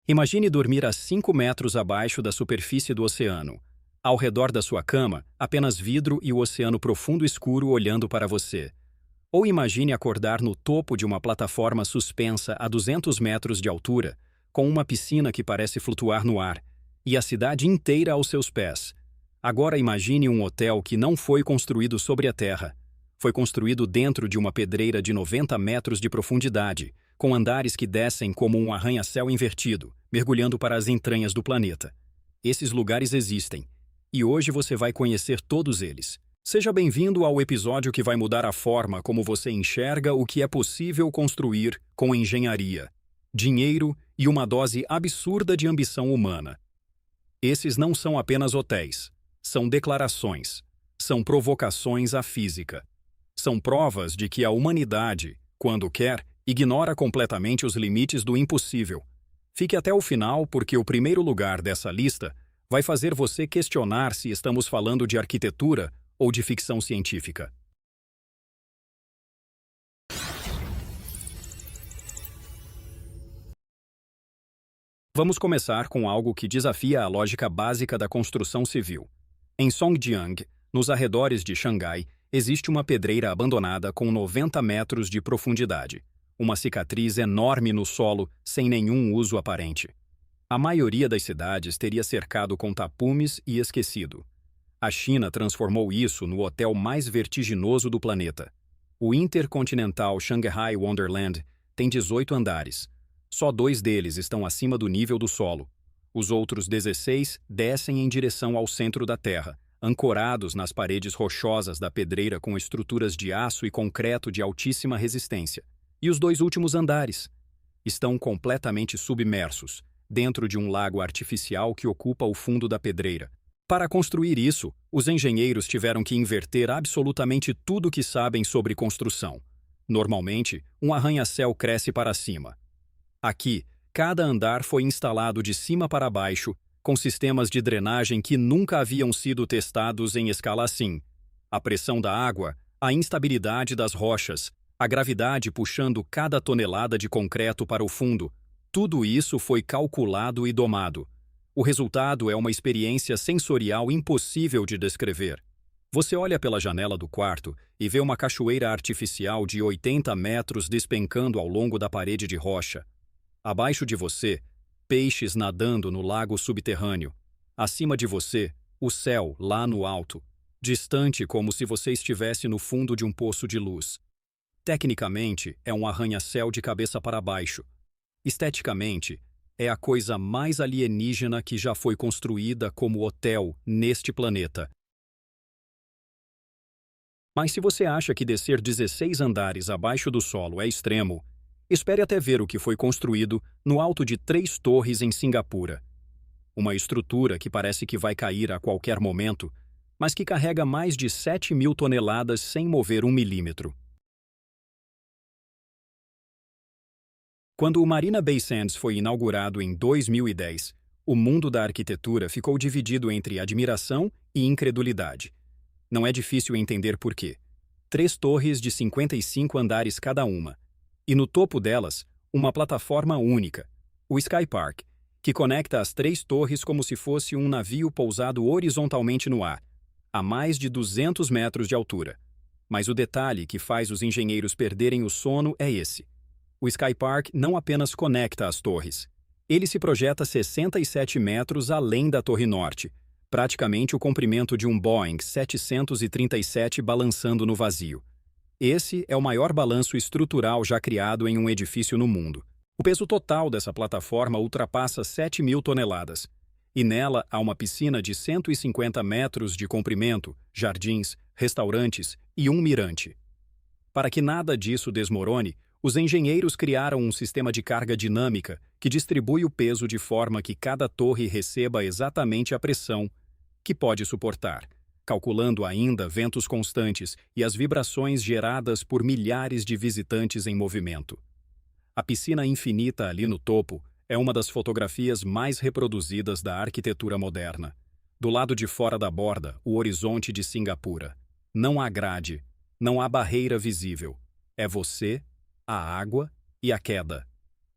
Imagine dormir a 5 metros abaixo da superfície do oceano. Ao redor da sua cama, apenas vidro e o oceano profundo escuro olhando para você. Ou imagine acordar no topo de uma plataforma suspensa a 200 metros de altura, com uma piscina que parece flutuar no ar, e a cidade inteira aos seus pés. Agora imagine um hotel que não foi construído sobre a terra. Foi construído dentro de uma pedreira de 90 metros de profundidade, com andares que descem como um arranha-céu invertido, mergulhando para as entranhas do planeta. Esses lugares existem, e hoje você vai conhecer todos eles. Seja bem-vindo ao episódio que vai mudar a forma como você enxerga o que é possível construir com engenharia, dinheiro e uma dose absurda de ambição humana. Esses não são apenas hotéis, são declarações, são provocações à física. São provas de que a humanidade, quando quer, ignora completamente os limites do impossível. Fique até o final, porque o primeiro lugar dessa lista vai fazer você questionar se estamos falando de arquitetura ou de ficção científica. Vamos começar com algo que desafia a lógica básica da construção civil. Em Songjiang, nos arredores de Xangai, existe uma pedreira abandonada com 90 metros de profundidade. Uma cicatriz enorme no solo, sem nenhum uso aparente. A maioria das cidades teria cercado com tapumes e esquecido. A China transformou isso no hotel mais vertiginoso do planeta. O Intercontinental Shanghai Wonderland tem 18 andares. Só 2 deles estão acima do nível do solo. Os outros 16 descem em direção ao centro da Terra, ancorados nas paredes rochosas da pedreira com estruturas de aço e concreto de altíssima resistência. E os 2 últimos andares estão completamente submersos, dentro de um lago artificial que ocupa o fundo da pedreira. Para construir isso, os engenheiros tiveram que inverter absolutamente tudo que sabem sobre construção. Normalmente, um arranha-céu cresce para cima. Aqui, cada andar foi instalado de cima para baixo, com sistemas de drenagem que nunca haviam sido testados em escala assim. A pressão da água, a instabilidade das rochas, a gravidade puxando cada tonelada de concreto para o fundo, tudo isso foi calculado e domado. O resultado é uma experiência sensorial impossível de descrever. Você olha pela janela do quarto e vê uma cachoeira artificial de 80 metros despencando ao longo da parede de rocha. Abaixo de você, peixes nadando no lago subterrâneo. Acima de você, o céu lá no alto, distante como se você estivesse no fundo de um poço de luz. Tecnicamente, é um arranha-céu de cabeça para baixo. Esteticamente, é a coisa mais alienígena que já foi construída como hotel neste planeta. Mas se você acha que descer 16 andares abaixo do solo é extremo, espere até ver o que foi construído no alto de 3 torres em Singapura. Uma estrutura que parece que vai cair a qualquer momento, mas que carrega mais de 7.000 toneladas sem mover 1 milímetro. Quando o Marina Bay Sands foi inaugurado em 2010, o mundo da arquitetura ficou dividido entre admiração e incredulidade. Não é difícil entender por quê. 3 torres de 55 andares cada uma. E no topo delas, uma plataforma única, o Sky Park, que conecta as 3 torres como se fosse um navio pousado horizontalmente no ar, a mais de 200 metros de altura. Mas o detalhe que faz os engenheiros perderem o sono é esse. O Sky Park não apenas conecta as torres. Ele se projeta 67 metros além da Torre Norte, praticamente o comprimento de um Boeing 737 balançando no vazio. Esse é o maior balanço estrutural já criado em um edifício no mundo. O peso total dessa plataforma ultrapassa 7.000 toneladas. E nela há uma piscina de 150 metros de comprimento, jardins, restaurantes e um mirante. Para que nada disso desmorone, os engenheiros criaram um sistema de carga dinâmica que distribui o peso de forma que cada torre receba exatamente a pressão que pode suportar, calculando ainda ventos constantes e as vibrações geradas por milhares de visitantes em movimento. A piscina infinita ali no topo é uma das fotografias mais reproduzidas da arquitetura moderna. Do lado de fora da borda, o horizonte de Singapura. Não há grade, não há barreira visível. É você, a água e a queda.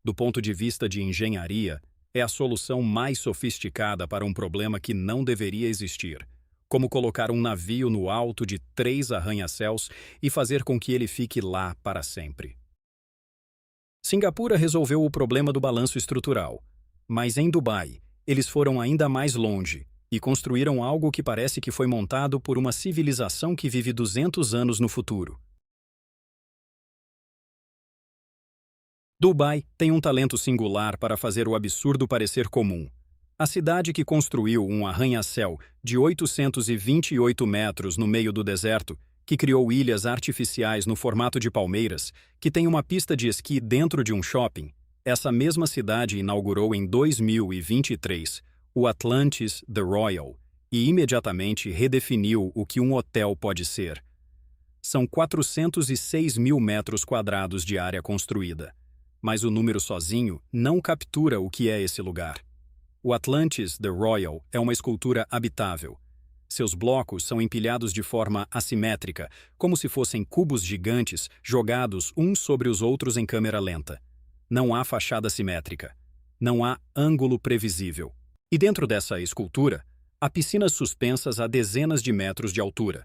Do ponto de vista de engenharia, é a solução mais sofisticada para um problema que não deveria existir, como colocar um navio no alto de 3 arranha-céus e fazer com que ele fique lá para sempre. Singapura resolveu o problema do balanço estrutural, mas em Dubai, eles foram ainda mais longe e construíram algo que parece que foi montado por uma civilização que vive 200 anos no futuro. Dubai tem um talento singular para fazer o absurdo parecer comum. A cidade que construiu um arranha-céu de 828 metros no meio do deserto, que criou ilhas artificiais no formato de palmeiras, que tem uma pista de esqui dentro de um shopping, essa mesma cidade inaugurou em 2023 o Atlantis The Royal e imediatamente redefiniu o que um hotel pode ser. São 406 mil metros quadrados de área construída. Mas o número sozinho não captura o que é esse lugar. O Atlantis The Royal é uma escultura habitável. Seus blocos são empilhados de forma assimétrica, como se fossem cubos gigantes jogados uns sobre os outros em câmera lenta. Não há fachada simétrica. Não há ângulo previsível. E dentro dessa escultura, há piscinas suspensas a dezenas de metros de altura.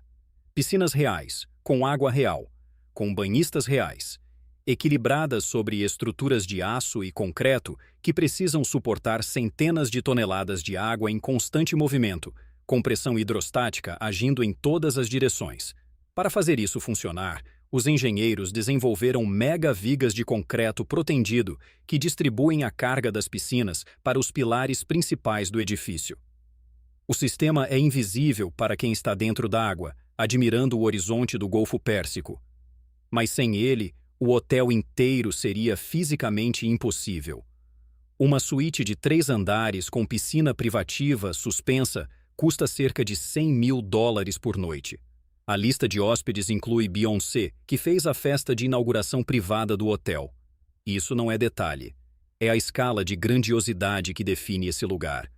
Piscinas reais, com água real, com banhistas reais, equilibradas sobre estruturas de aço e concreto que precisam suportar centenas de toneladas de água em constante movimento, com pressão hidrostática agindo em todas as direções. Para fazer isso funcionar, os engenheiros desenvolveram mega-vigas de concreto protendido que distribuem a carga das piscinas para os pilares principais do edifício. O sistema é invisível para quem está dentro da água, admirando o horizonte do Golfo Pérsico. Mas sem ele, o hotel inteiro seria fisicamente impossível. Uma suíte de 3 andares com piscina privativa suspensa custa cerca de $100 mil por noite. A lista de hóspedes inclui Beyoncé, que fez a festa de inauguração privada do hotel. Isso não é detalhe. É a escala de grandiosidade que define esse lugar.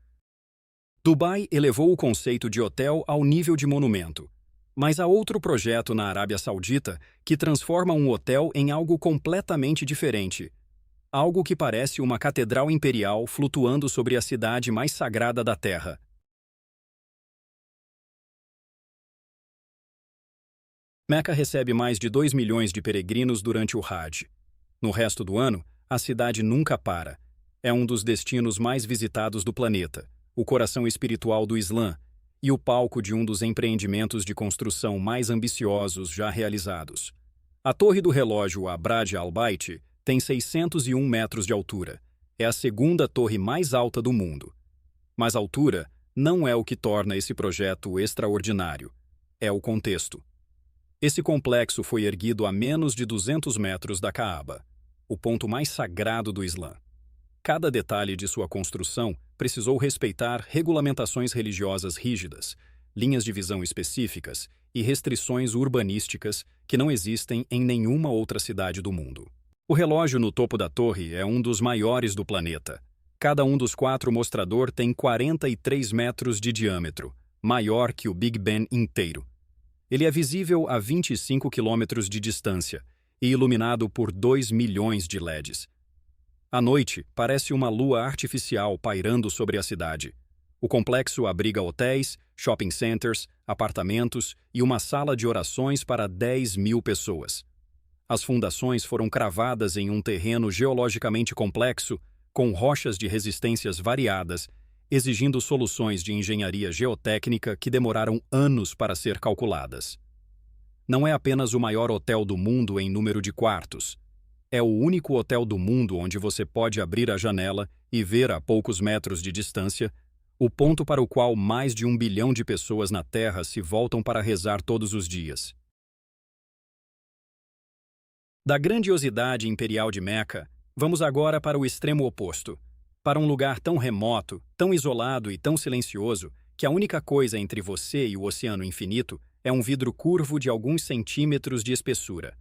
Dubai elevou o conceito de hotel ao nível de monumento. Mas há outro projeto na Arábia Saudita que transforma um hotel em algo completamente diferente. Algo que parece uma catedral imperial flutuando sobre a cidade mais sagrada da Terra. Meca recebe mais de 2 milhões de peregrinos durante o Hajj. No resto do ano, a cidade nunca para. É um dos destinos mais visitados do planeta, o coração espiritual do Islã, e o palco de um dos empreendimentos de construção mais ambiciosos já realizados. A Torre do Relógio Abrad al-Bait tem 601 metros de altura. É a segunda torre mais alta do mundo. Mas a altura não é o que torna esse projeto extraordinário. É o contexto. Esse complexo foi erguido a menos de 200 metros da Caaba, o ponto mais sagrado do Islã. Cada detalhe de sua construção precisou respeitar regulamentações religiosas rígidas, linhas de visão específicas e restrições urbanísticas que não existem em nenhuma outra cidade do mundo. O relógio no topo da torre é um dos maiores do planeta. Cada um dos 4 mostrador tem 43 metros de diâmetro, maior que o Big Ben inteiro. Ele é visível a 25 quilômetros de distância e iluminado por 2 milhões de LEDs. À noite, parece uma lua artificial pairando sobre a cidade. O complexo abriga hotéis, shopping centers, apartamentos e uma sala de orações para 10 mil pessoas. As fundações foram cravadas em um terreno geologicamente complexo, com rochas de resistências variadas, exigindo soluções de engenharia geotécnica que demoraram anos para ser calculadas. Não é apenas o maior hotel do mundo em número de quartos. É o único hotel do mundo onde você pode abrir a janela e ver a poucos metros de distância o ponto para o qual mais de 1 bilhão de pessoas na Terra se voltam para rezar todos os dias. Da grandiosidade imperial de Meca, vamos agora para o extremo oposto, para um lugar tão remoto, tão isolado e tão silencioso que a única coisa entre você e o oceano infinito é um vidro curvo de alguns centímetros de espessura.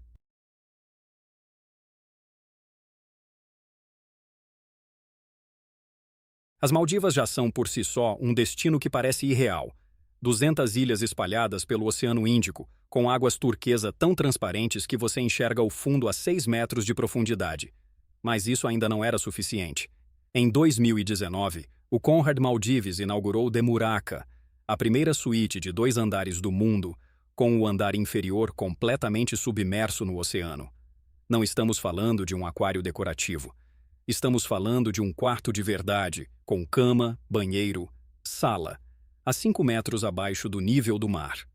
As Maldivas já são por si só um destino que parece irreal. 200 ilhas espalhadas pelo Oceano Índico, com águas turquesa tão transparentes que você enxerga o fundo a 6 metros de profundidade. Mas isso ainda não era suficiente. Em 2019, o Conrad Maldives inaugurou The Muraka, a primeira suíte de 2 andares do mundo, com o andar inferior completamente submerso no oceano. Não estamos falando de um aquário decorativo. Estamos falando de um quarto de verdade, com cama, banheiro, sala, a 5 metros abaixo do nível do mar.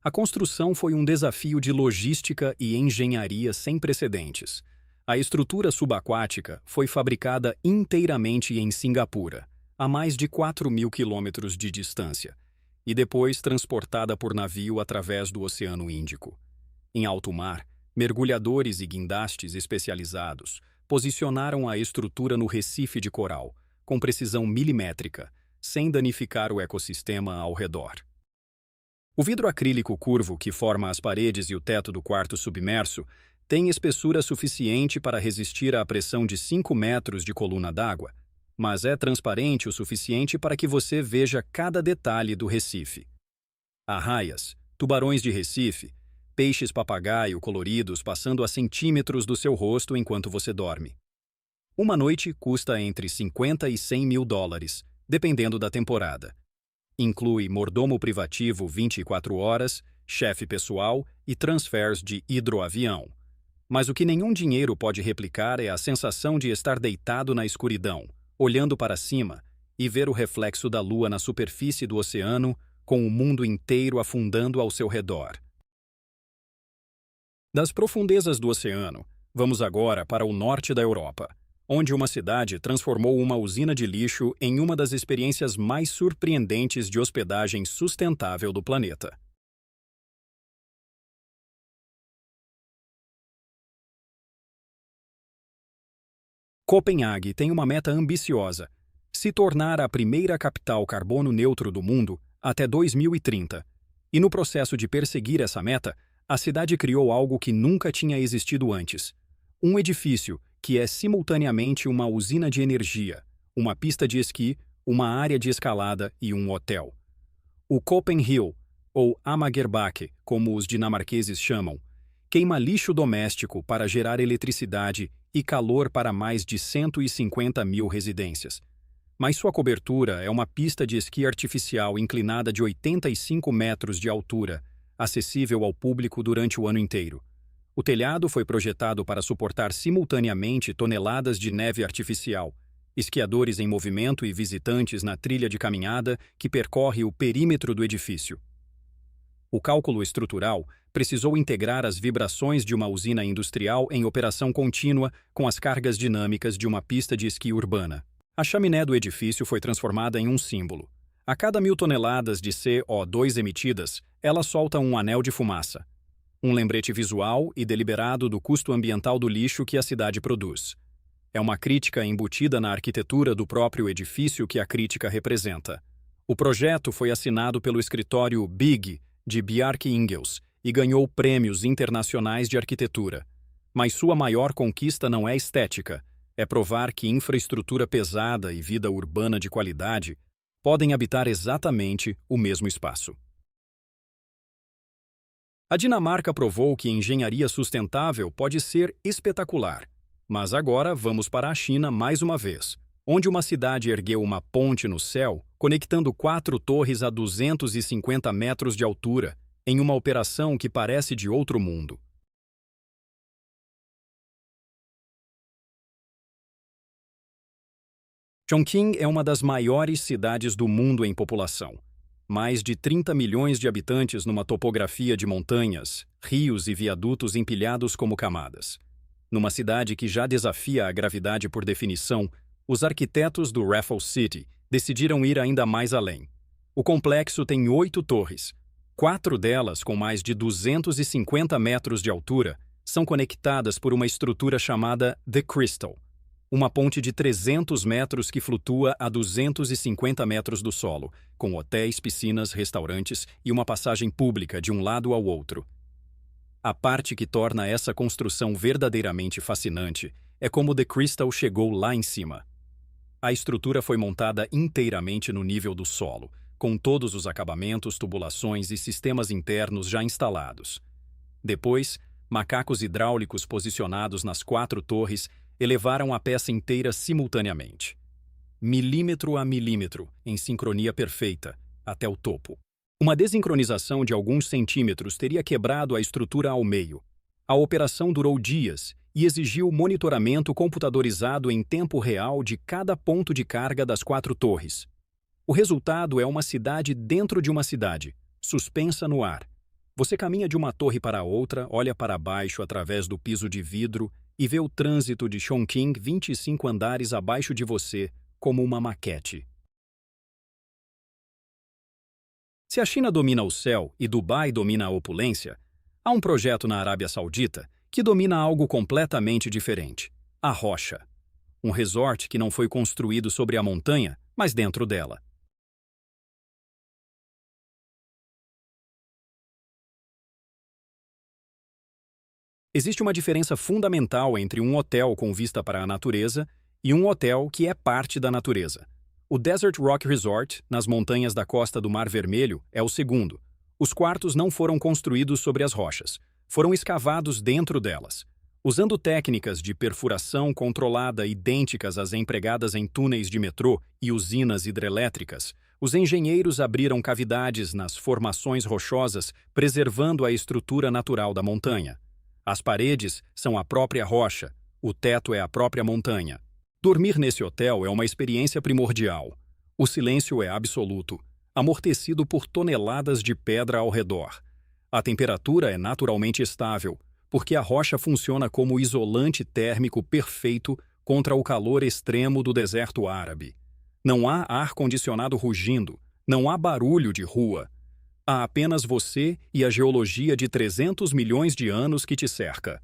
A construção foi um desafio de logística e engenharia sem precedentes. A estrutura subaquática foi fabricada inteiramente em Cingapura, a mais de 4.000 quilômetros de distância, e depois transportada por navio através do Oceano Índico. Em alto mar, mergulhadores e guindastes especializados posicionaram a estrutura no recife de coral, com precisão milimétrica, sem danificar o ecossistema ao redor. O vidro acrílico curvo que forma as paredes e o teto do quarto submerso tem espessura suficiente para resistir à pressão de 5 metros de coluna d'água, mas é transparente o suficiente para que você veja cada detalhe do recife. Arraias, tubarões de recife, peixes papagaio coloridos passando a centímetros do seu rosto enquanto você dorme. Uma noite custa entre 50 e 100 mil dólares, dependendo da temporada. Inclui mordomo privativo 24 horas, chefe pessoal e transfers de hidroavião. Mas o que nenhum dinheiro pode replicar é a sensação de estar deitado na escuridão, olhando para cima e ver o reflexo da lua na superfície do oceano, com o mundo inteiro afundando ao seu redor. Das profundezas do oceano, vamos agora para o norte da Europa, onde uma cidade transformou uma usina de lixo em uma das experiências mais surpreendentes de hospedagem sustentável do planeta. Copenhague tem uma meta ambiciosa: se tornar a primeira capital carbono neutro do mundo até 2030. E no processo de perseguir essa meta, a cidade criou algo que nunca tinha existido antes: um edifício que é simultaneamente uma usina de energia, uma pista de esqui, uma área de escalada e um hotel. O Copenhill, ou Amagerbake, como os dinamarqueses chamam, queima lixo doméstico para gerar eletricidade e calor para mais de 150 mil residências. Mas sua cobertura é uma pista de esqui artificial inclinada de 85 metros de altura, acessível ao público durante o ano inteiro. O telhado foi projetado para suportar simultaneamente toneladas de neve artificial, esquiadores em movimento e visitantes na trilha de caminhada que percorre o perímetro do edifício. O cálculo estrutural precisou integrar as vibrações de uma usina industrial em operação contínua com as cargas dinâmicas de uma pista de esqui urbana. A chaminé do edifício foi transformada em um símbolo. A cada 1.000 toneladas de CO2 emitidas, ela solta um anel de fumaça. Um lembrete visual e deliberado do custo ambiental do lixo que a cidade produz. É uma crítica embutida na arquitetura do próprio edifício que a crítica representa. O projeto foi assinado pelo escritório BIG, de Bjarke Ingels, e ganhou prêmios internacionais de arquitetura. Mas sua maior conquista não é estética, é provar que infraestrutura pesada e vida urbana de qualidade podem habitar exatamente o mesmo espaço. A Dinamarca provou que engenharia sustentável pode ser espetacular. Mas agora vamos para a China mais uma vez, onde uma cidade ergueu uma ponte no céu, conectando 4 torres a 250 metros de altura, em uma operação que parece de outro mundo. Chongqing é uma das maiores cidades do mundo em população. Mais de 30 milhões de habitantes numa topografia de montanhas, rios e viadutos empilhados como camadas. Numa cidade que já desafia a gravidade por definição, os arquitetos do Raffles City decidiram ir ainda mais além. O complexo tem 8 torres. 4 delas, com mais de 250 metros de altura, são conectadas por uma estrutura chamada The Crystal, uma ponte de 300 metros que flutua a 250 metros do solo, com hotéis, piscinas, restaurantes e uma passagem pública de um lado ao outro. A parte que torna essa construção verdadeiramente fascinante é como The Crystal chegou lá em cima. A estrutura foi montada inteiramente no nível do solo, com todos os acabamentos, tubulações e sistemas internos já instalados. Depois, macacos hidráulicos posicionados nas 4 torres elevaram a peça inteira simultaneamente. milímetro a milímetro, em sincronia perfeita, até o topo. Uma desincronização de alguns centímetros teria quebrado a estrutura ao meio. A operação durou dias e exigiu monitoramento computadorizado em tempo real de cada ponto de carga das 4 torres. O resultado é uma cidade dentro de uma cidade, suspensa no ar. Você caminha de uma torre para outra, olha para baixo através do piso de vidro e vê o trânsito de Chongqing 25 andares abaixo de você, como uma maquete. Se a China domina o céu e Dubai domina a opulência, há um projeto na Arábia Saudita que domina algo completamente diferente: a rocha. Um resort que não foi construído sobre a montanha, mas dentro dela. Existe uma diferença fundamental entre um hotel com vista para a natureza e um hotel que é parte da natureza. O Desert Rock Resort, nas montanhas da costa do Mar Vermelho, é o segundo. Os quartos não foram construídos sobre as rochas, foram escavados dentro delas. Usando técnicas de perfuração controlada idênticas às empregadas em túneis de metrô e usinas hidrelétricas, os engenheiros abriram cavidades nas formações rochosas, preservando a estrutura natural da montanha. As paredes são a própria rocha, o teto é a própria montanha. Dormir nesse hotel é uma experiência primordial. O silêncio é absoluto, amortecido por toneladas de pedra ao redor. A temperatura é naturalmente estável, porque a rocha funciona como isolante térmico perfeito contra o calor extremo do deserto árabe. Não há ar-condicionado rugindo, não há barulho de rua. Há apenas você e a geologia de 300 milhões de anos que te cerca.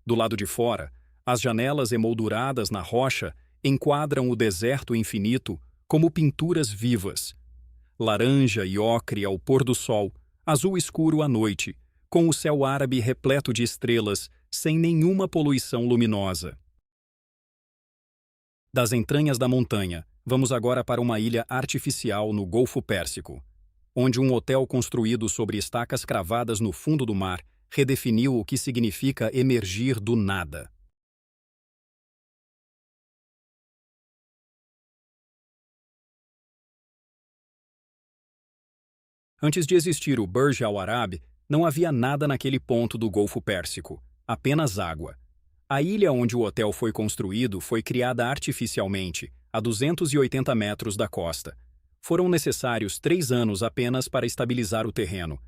Do lado de fora, as janelas emolduradas na rocha enquadram o deserto infinito como pinturas vivas. Laranja e ocre ao pôr do sol, azul escuro à noite, com o céu árabe repleto de estrelas, sem nenhuma poluição luminosa. Das entranhas da montanha, vamos agora para uma ilha artificial no Golfo Pérsico, onde um hotel construído sobre estacas cravadas no fundo do mar redefiniu o que significa emergir do nada. Antes de existir o Burj Al Arab, não havia nada naquele ponto do Golfo Pérsico, apenas água. A ilha onde o hotel foi construído foi criada artificialmente, a 280 metros da costa. Foram necessários 3 anos apenas para estabilizar o terreno.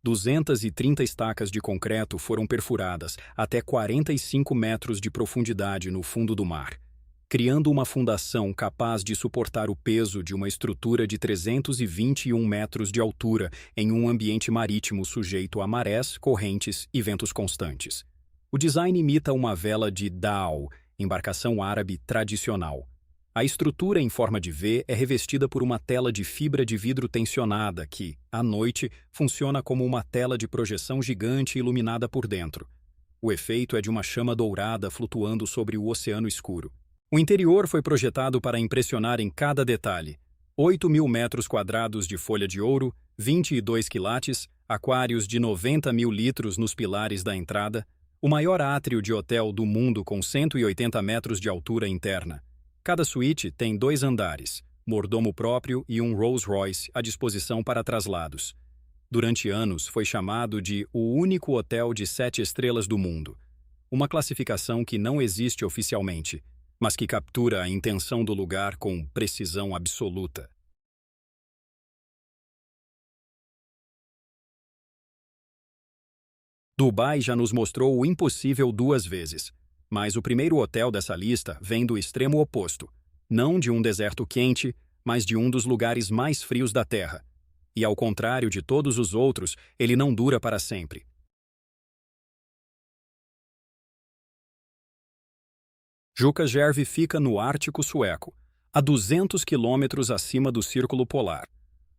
230 estacas de concreto foram perfuradas até 45 metros de profundidade no fundo do mar, criando uma fundação capaz de suportar o peso de uma estrutura de 321 metros de altura em um ambiente marítimo sujeito a marés, correntes e ventos constantes. O design imita uma vela de dhow, embarcação árabe tradicional. A estrutura em forma de V é revestida por uma tela de fibra de vidro tensionada que, à noite, funciona como uma tela de projeção gigante iluminada por dentro. O efeito é de uma chama dourada flutuando sobre o oceano escuro. O interior foi projetado para impressionar em cada detalhe. 8.000 metros quadrados de folha de ouro, 22 quilates, aquários de 90 mil litros nos pilares da entrada, o maior átrio de hotel do mundo com 180 metros de altura interna. Cada suíte tem 2 andares, mordomo próprio e um Rolls-Royce à disposição para traslados. Durante anos foi chamado de o único hotel de 7 estrelas do mundo, uma classificação que não existe oficialmente, mas que captura a intenção do lugar com precisão absoluta. Dubai já nos mostrou o impossível 2 vezes. Mas o primeiro hotel dessa lista vem do extremo oposto, não de um deserto quente, mas de um dos lugares mais frios da Terra. E ao contrário de todos os outros, ele não dura para sempre. Jukkasjärvi fica no Ártico Sueco, a 200 quilômetros acima do Círculo Polar.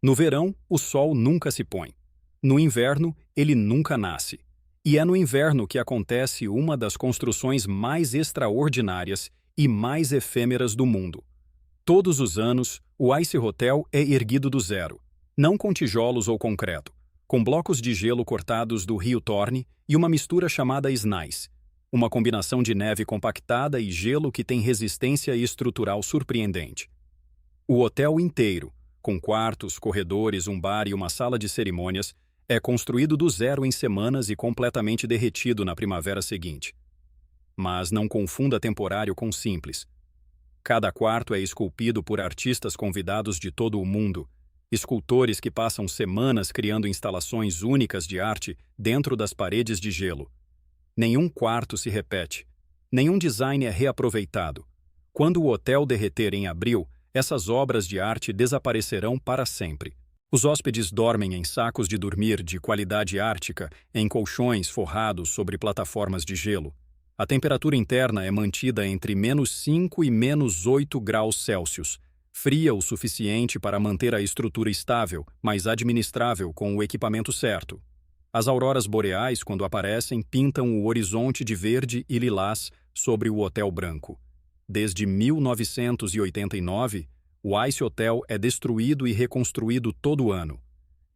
No verão, o sol nunca se põe. No inverno, ele nunca nasce. E é no inverno que acontece uma das construções mais extraordinárias e mais efêmeras do mundo. Todos os anos, o Ice Hotel é erguido do zero, não com tijolos ou concreto, com blocos de gelo cortados do rio Torne e uma mistura chamada Snais, uma combinação de neve compactada e gelo que tem resistência estrutural surpreendente. O hotel inteiro, com quartos, corredores, um bar e uma sala de cerimônias, é construído do zero em semanas e completamente derretido na primavera seguinte. Mas não confunda temporário com simples. Cada quarto é esculpido por artistas convidados de todo o mundo, escultores que passam semanas criando instalações únicas de arte dentro das paredes de gelo. Nenhum quarto se repete. Nenhum design é reaproveitado. Quando o hotel derreter em abril, essas obras de arte desaparecerão para sempre. Os hóspedes dormem em sacos de dormir de qualidade ártica, em colchões forrados sobre plataformas de gelo. A temperatura interna é mantida entre -5 e -8 graus Celsius, fria o suficiente para manter a estrutura estável, mas administrável com o equipamento certo. As auroras boreais, quando aparecem, pintam o horizonte de verde e lilás sobre o Hotel Branco. Desde 1989, o Ice Hotel é destruído e reconstruído todo ano.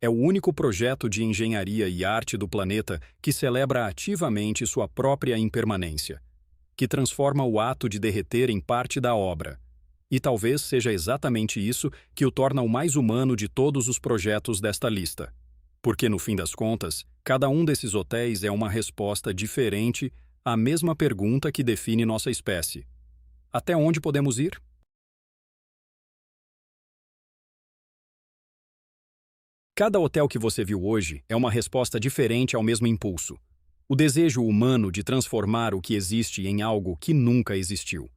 É o único projeto de engenharia e arte do planeta que celebra ativamente sua própria impermanência, que transforma o ato de derreter em parte da obra. E talvez seja exatamente isso que o torna o mais humano de todos os projetos desta lista. Porque, no fim das contas, cada um desses hotéis é uma resposta diferente à mesma pergunta que define nossa espécie. Até onde podemos ir? Cada hotel que você viu hoje é uma resposta diferente ao mesmo impulso. O desejo humano de transformar o que existe em algo que nunca existiu.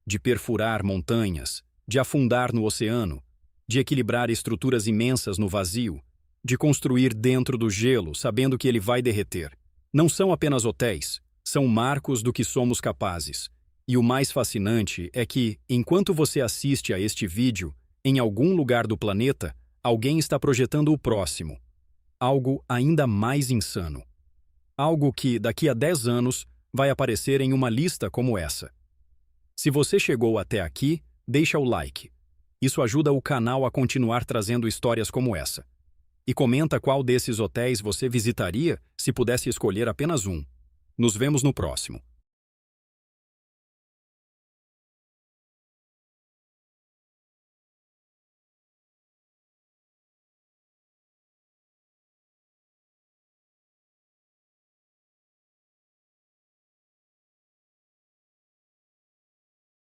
De perfurar montanhas, de afundar no oceano, de equilibrar estruturas imensas no vazio, de construir dentro do gelo, sabendo que ele vai derreter. Não são apenas hotéis, são marcos do que somos capazes. E o mais fascinante é que, enquanto você assiste a este vídeo, em algum lugar do planeta, alguém está projetando o próximo. Algo ainda mais insano. Algo que, daqui a 10 anos, vai aparecer em uma lista como essa. Se você chegou até aqui, deixa o like. Isso ajuda o canal a continuar trazendo histórias como essa. E comenta qual desses hotéis você visitaria se pudesse escolher apenas um. Nos vemos no próximo.